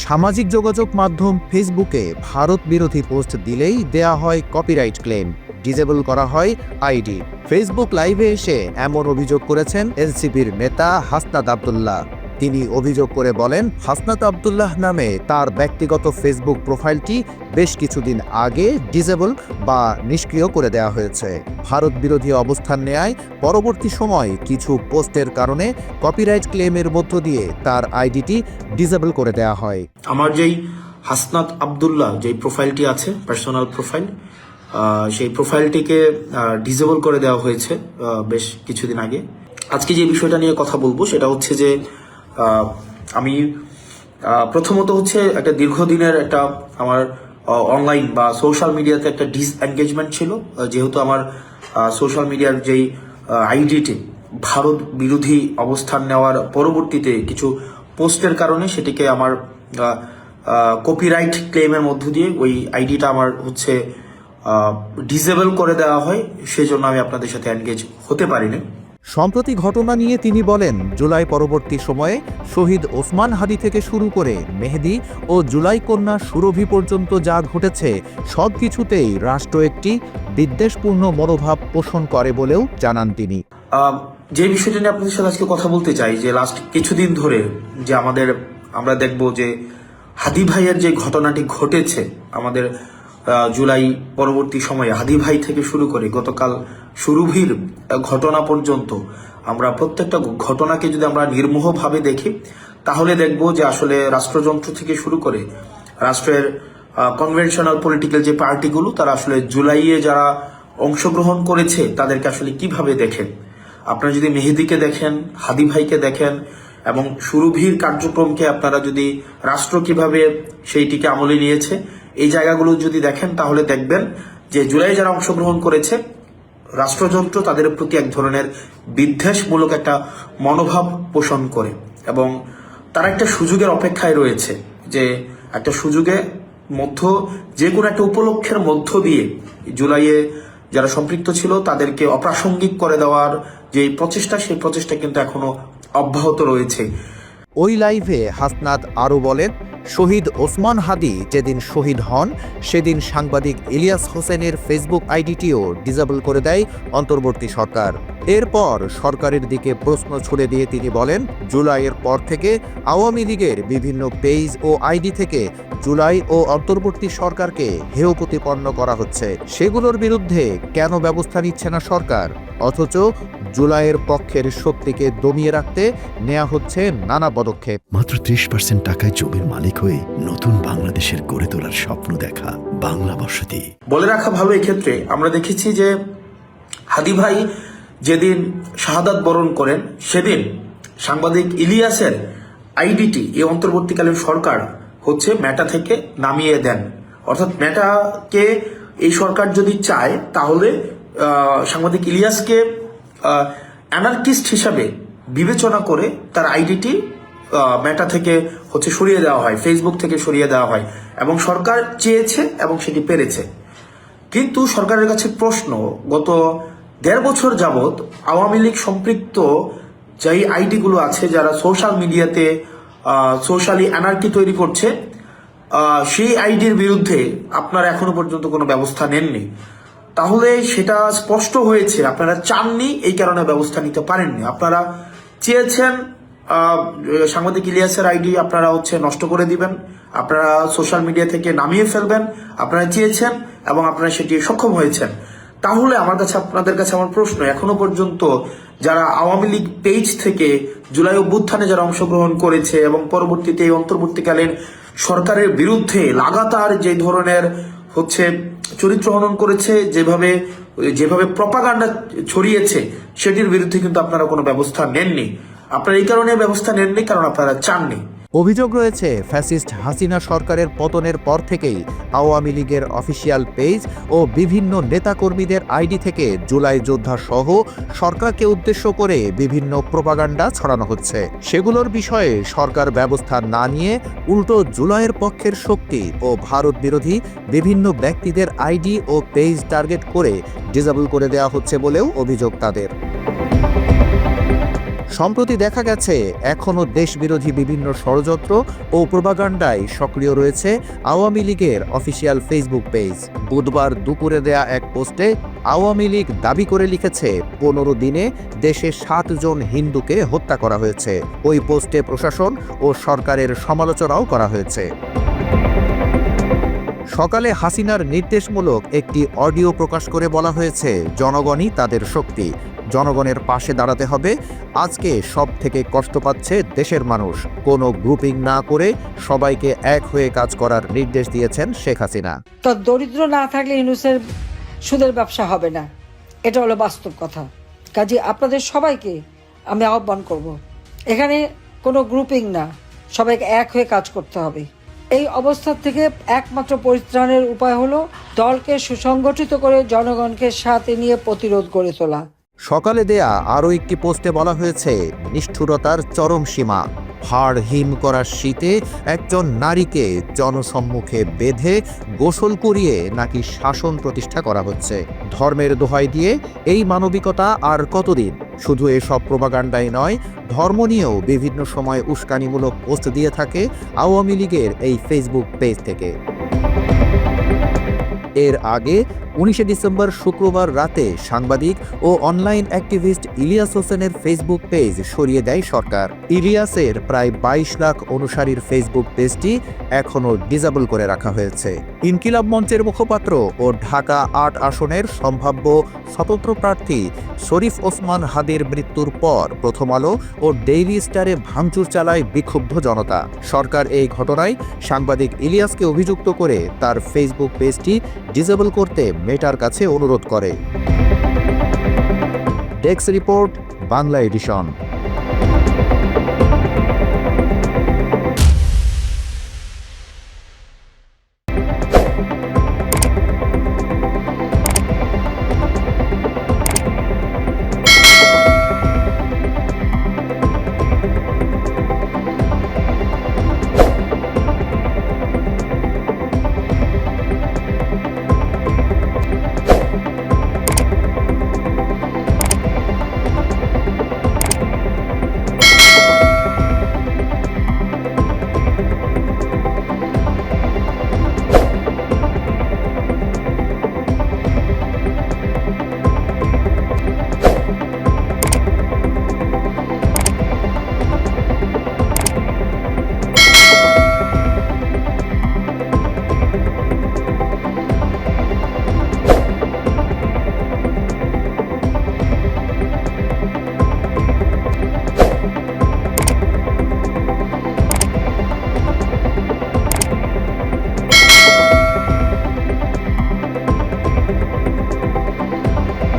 সামাজিক যোগাযোগ মাধ্যম ফেসবুকে ভারত বিরোধী পোস্ট দিলেই দেয়া হয় কপিরাইট ক্লেম, ডিসেবল করা হয় আইডি। ফেসবুক লাইভে এসে এমন অভিযোগ করেছেন এনসিপির নেতা হাসনাত আব্দুল্লাহ। তিনি অভিযোগ করে বলেন, হাসনাত আব্দুল্লাহ নামে তার ব্যক্তিগত ফেসবুক প্রোফাইলটি বেশ কিছুদিন আগে ডিসেবল বা নিষ্ক্রিয় করে দেওয়া হয়েছে। ভারত বিরোধী অবস্থান নেয় পরবর্তী সময় কিছু পোস্টের কারণে কপিরাইট ক্লেমের মধ্য দিয়ে তার আইডিটি ডিসেবল করে দেওয়া হয়। আমার যেই হাসনাত আব্দুল্লাহ যেই প্রোফাইলটি আছে, পার্সোনাল প্রোফাইল, সেই প্রোফাইলটিকে ডিসেবল করে দেওয়া হয়েছে বেশ কিছুদিন আগে। আজকে যে বিষয়টা নিয়ে কথা বলবো সেটা হচ্ছে যে আমি প্রথমত হচ্ছে একটা দীর্ঘদিনের একটা আমার অনলাইন বা সোশ্যাল মিডিয়াতে একটা ডিসএনগেজমেন্ট ছিল, যেহেতু আমার সোশ্যাল মিডিয়ার যেই আইডিটি ভারত বিরোধী অবস্থান নেওয়ার পরবর্তীতে কিছু পোস্টের কারণে সেটিকে আমার কপিরাইট ক্লেমের মধ্য দিয়ে ওই আইডিটা আমার হচ্ছে ডিসেবল করে দেওয়া হয়। সেই জন্য আমি আপনাদের সাথে এনগেজ হতে পারিনি। সম্প্রতি ঘটনা নিয়ে তিনি বলেন, জুলাই পরবর্তী সময়ে শহীদ ওসমান হাদি থেকে শুরু করে মেহেদি ও জুলাই কন্যা সুরভি পর্যন্ত যা ঘটেছে সবকিছুতেই রাষ্ট্র একটি বিদ্বেষপূর্ণ মনোভাব পোষণ করে বলেও জানান তিনি। যে বিষয়টা নিয়ে আপনাদের সাথে আজকে কথা বলতে চাই, যে লাস্ট কিছুদিন ধরে যে আমরা দেখব যে হাদি ভাইয়ের যে ঘটনাটি ঘটেছে, আমাদের জুলাই পরবর্তী সময়ে হাদি ভাই থেকে শুরু করে গতকাল সুরভির ঘটনা পর্যন্ত আমরা প্রত্যেকটা ঘটনাকে যদি আমরা নির্মোহভাবে দেখি, তাহলে দেখব যে আসলে রাষ্ট্রযন্ত্র থেকে শুরু করে রাষ্ট্রের কনভেনশনাল পলিটিক্যাল যে পার্টিগুলো, তারা আসলে জুলাইয়ে যারা অংশগ্রহণ করেছে তাদেরকে আসলে কিভাবে দেখেন। আপনারা যদি মেহেদিকে দেখেন, হাদি ভাইকে দেখেন এবং সুরভির কার্যক্রমকে আপনারা যদি রাষ্ট্র কিভাবে সেইটিকে আমলে নিয়েছে, এই জায়গাগুলো যদি দেখেন, তাহলে দেখবেন যে জুলাই যারা অংশগ্রহণ করেছে রাষ্ট্রযন্ত্র তাদের প্রতি এক ধরনের বিদ্বেষমূলক একটা মনোভাব পোষণ করে এবং তারা একটা সুযোগের অপেক্ষায় রয়েছে, যে একটা সুযোগে যে কোনো একটা উপলক্ষের মধ্য দিয়ে জুলাইয়ে যারা সম্পৃক্ত ছিল তাদেরকে অপ্রাসঙ্গিক করে দেওয়ার যে প্রচেষ্টা, সেই প্রচেষ্টা কিন্তু এখনো অব্যাহত রয়েছে। ওই লাইভে হাসনাত আরও বলেন, শহীদ ওসমান হাদি যেদিন শহীদ হন সেদিন সাংবাদিক ইলিয়াস হোসেনের ফেসবুক আইডিটিও ডিসেবল করে দেয় অন্তর্বর্তী সরকার। এরপর সরকারের দিকে প্রশ্ন ছুড়ে দিয়ে তিনি বলেন, জুলাইয়ের পর থেকে আওয়ামী লীগের বিভিন্ন পেজ ও আইডি থেকে জুলাই ও অন্তর্বর্তী সরকারকে হেয় প্রতিপন্ন করা হচ্ছে। সেগুলোর বিরুদ্ধে কেন ব্যবস্থা নিচ্ছে না সরকার? অথচ জুলাইয়ের পক্ষের শক্তিকে দমিয়ে রাখতে নেওয়া হচ্ছে নানা পদক্ষেপ। মাত্র 30% টাকায় জমির মালিক হয়ে নতুন বাংলাদেশের গড়ে তোলার স্বপ্ন দেখা বাংলা বসতি। বলে রাখা ভালো, এক্ষেত্রে আমরা দেখেছি যে হাদি ভাই যেদিন শাহাদাত বরণ করেন সেদিন সাংবাদিক ইলিয়াসের আইডিটি এই অন্তর্বর্তীকালীন সরকার হচ্ছে মেটা থেকে নামিয়ে দেন। অর্থাৎ মেটাকে এই সরকার যদি চায় তাহলে সাংবাদিক ইলিয়াসকে অ্যানার্কিস্ট হিসাবে বিবেচনা করে তার আইডিটি মেটা থেকে হচ্ছে সরিয়ে দেওয়া হয়, ফেসবুক থেকে সরিয়ে দেওয়া হয় এবং সরকার চেয়েছে এবং সেটি পেরেছে। কিন্তু সরকারের কাছে প্রশ্ন, গত 1.5 বছর যাবৎ আওয়ামী লীগ সম্পৃক্ত যেই আইডিগুলো আছে, যারা সোশ্যাল মিডিয়াতে সোশ্যালি অ্যানার্কি তৈরি করছে, সেই আইডির বিরুদ্ধে আপনারা এখনো পর্যন্ত কোনো ব্যবস্থা নেননি। তাহলে সেটা স্পষ্ট হয়েছে আপনারা চাননি, এই কারণে ব্যবস্থা নিতে পারেননি। আপনারা চেয়েছেন সাংবাদিক ইলিয়াসের আইডি আপনারা হচ্ছে নষ্ট করে দিবেন, আপনারা সোশ্যাল মিডিয়া থেকে নামিয়ে ফেলবেন, আপনারা চেয়েছেন এবং আপনারা সেটি সক্ষম হয়েছেন। তাহলে আপনাদের কাছে আমার প্রশ্ন, এখনো পর্যন্ত যারা আওয়ামী লীগ পেজ থেকে জুলাই অভ্যুত্থানে যারা অংশগ্রহণ করেছে এবং পরবর্তীতে এই অন্তর্বর্তীকালীন সরকারের বিরুদ্ধে লাগাতার যে ধরনের হচ্ছে চরিত্র হনন করেছে, যেভাবে প্রপাগান্ডা ছড়িয়েছে, সেটির বিরুদ্ধে কিন্তু আপনারা কোনো ব্যবস্থা নেননি। আপনারা এই কারণে ব্যবস্থা নেননি কারণ আপনারা চাননি। অভিযোগ রয়েছে, ফ্যাসিস্ট হাসিনা সরকারের পতনের পর থেকেই আওয়ামী লীগের অফিসিয়াল পেজ ও বিভিন্ন নেতাকর্মীদের আইডি থেকে জুলাই যোদ্ধা সহ সরকারকে উদ্দেশ্য করে বিভিন্ন প্রপাগান্ডা ছড়ানো হচ্ছে। সেগুলোর বিষয়ে সরকার ব্যবস্থা না নিয়ে উল্টো জুলাইয়ের পক্ষের শক্তি ও ভারত বিরোধী বিভিন্ন ব্যক্তিদের আইডি ও পেজ টার্গেট করে ডিসেবল করে দেওয়া হচ্ছে বলেও অভিযোগ তাদের। সম্প্রতি দেখা গেছে এখনও দেশবিরোধী বিভিন্ন ষড়যন্ত্র ও প্রোপাগান্ডায় সক্রিয় রয়েছে আওয়ামী লীগের অফিসিয়াল ফেসবুক পেজ। বুধবার দুপুরে দেয়া এক পোস্টে আওয়ামী লীগ দাবি করে লিখেছে 15 দিনে দেশে 7 জন হিন্দুকে হত্যা করা হয়েছে। ওই পোস্টে প্রশাসন ও সরকারের সমালোচনাও করা হয়েছে। সকালে হাসিনার নির্দেশমূলক একটি অডিও প্রকাশ করে বলা হয়েছে, জনগণই তাদের শক্তি, জনগণের পাশে দাঁড়াতে হবে। আজকে সব থেকে কষ্ট পাচ্ছে দেশের মানুষ। কোনো গ্রুপিং না করে সবাইকে এক হয়ে কাজ করার নির্দেশ দিয়েছেন শেখ হাসিনা। তো দরিদ্র না থাকলে ইউনুসের সুদের ব্যবসা হবে না, এটা হলো বাস্তব কথা। কাজে আপনাদের সবাইকে আমি আহ্বান করব, এখানে কোনো গ্রুপিং না, সবাইকে এক হয়ে কাজ করতে হবে। এই অবস্থা থেকে একমাত্র পরিত্রাণের উপায় হলো দলকে সুসংগঠিত করে জনগণকে সাথে নিয়ে প্রতিরোধ গড়ে তোলা। সকালে দেয়া আরও একটি পোস্টে বলা হয়েছে, নিষ্ঠুরতার চরম সীমা। হাড় হিম করা শীতে একজন নারীকে জনসম্মুখে বেঁধে গোসল করিয়ে নাকি শাসন প্রতিষ্ঠা করা হচ্ছে। ধর্মের দোহাই দিয়ে এই মানবিকতা আর কতদিন? শুধু এসব প্রোপাগান্ডাই নয়, ধর্ম নিয়েও বিভিন্ন সময় উস্কানিমূলক পোস্ট দিয়ে থাকে আওয়ামী লীগের এই ফেসবুক পেজ থেকে। এর আগে 19 ডিসেম্বর শুক্রবার রাতে সাংবাদিক ও অনলাইন অ্যাক্টিভিস্ট ইলিয়াস হোসেনের ফেসবুক পেজ সরিয়ে দেয় সরকার। ইলিয়াসের প্রায় 22 লাখ অনুসারীর ফেসবুক পেজটি এখনও ডিসেবল করে রাখা হয়েছে। ইনকিলাব মঞ্চের মুখপাত্র ও ঢাকা 8 আসনের সম্ভাব্য স্বতন্ত্র প্রার্থী শরীফ ওসমান হাদির মৃত্যুর পর প্রথম আলো ও ডেইলি স্টারে ভাঙচুর চালায় বিক্ষুব্ধ জনতা। সরকার এই ঘটনায় সাংবাদিক ইলিয়াসকে অভিযুক্ত করে তার ফেসবুক পেজটি ডিসেবল করতে মেটার কাছে অনুরোধ করে। Desk report, Bangla addition.